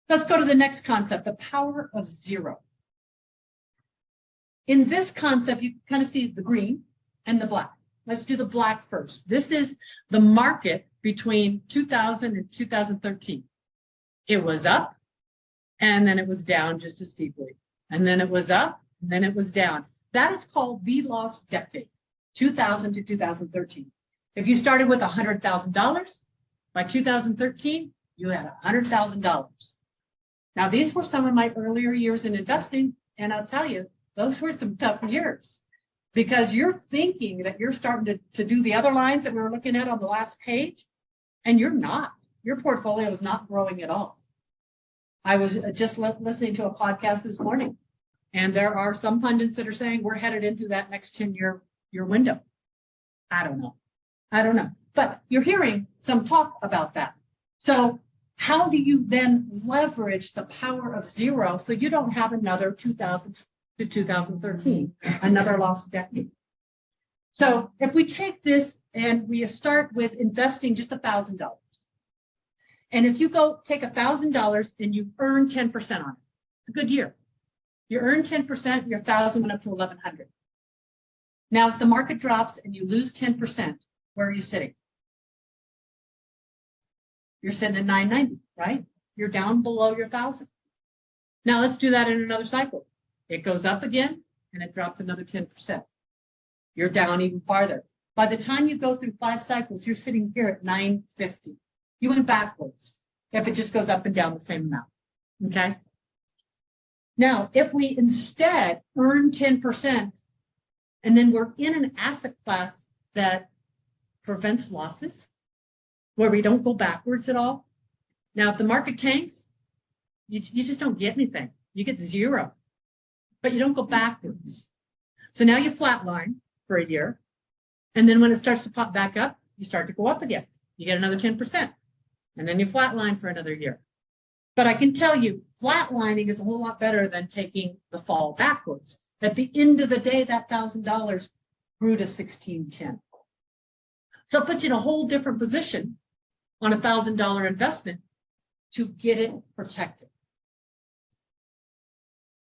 Let's go to the next concept, the power of zero. In this concept, you kind of see the green and the black. Let's do the black first. This is the market between 2000 and 2013. It was up, and then it was down just as steeply. And then it was up, and then it was down. That is called the lost decade, 2000 to 2013. If you started with $100,000, by 2013, you had $100,000. Now, these were some of my earlier years in investing, and I'll tell you, those were some tough years because you're thinking that you're starting to do the other lines that we were looking at on the last page, and you're not. Your portfolio is not growing at all. I was just listening to a podcast this morning, and there are some pundits that are saying we're headed into that next 10-year window. I don't know. But you're hearing some talk about that. So how do you then leverage the power of zero so you don't have another 2000 to 2013, another lost decade? So if we take this and we start with investing just $1,000, and if you go take $1,000 and you earn 10% on it, it's a good year. You earn 10%, your 1,000 went up to 1,100. Now, if the market drops and you lose 10%, where are you sitting? You're sitting at 990, right? You're down below your 1,000. Now let's do that in another cycle. It goes up again and it drops another 10%. You're down even farther. By the time you go through 5 cycles, you're sitting here at 950. You went backwards if it just goes up and down the same amount. Okay. Now, if we instead earn 10% and then we're in an asset class that prevents losses, where we don't go backwards at all. Now, if the market tanks, you just don't get anything. You get zero, but you don't go backwards. So now you flatline for a year. And then when it starts to pop back up, you start to go up again. You get another 10%. And then you flatline for another year. But I can tell you, flatlining is a whole lot better than taking the fall backwards. At the end of the day, that $1,000 grew to 1,610. So it puts you in a whole different position on a $1,000 investment to get it protected.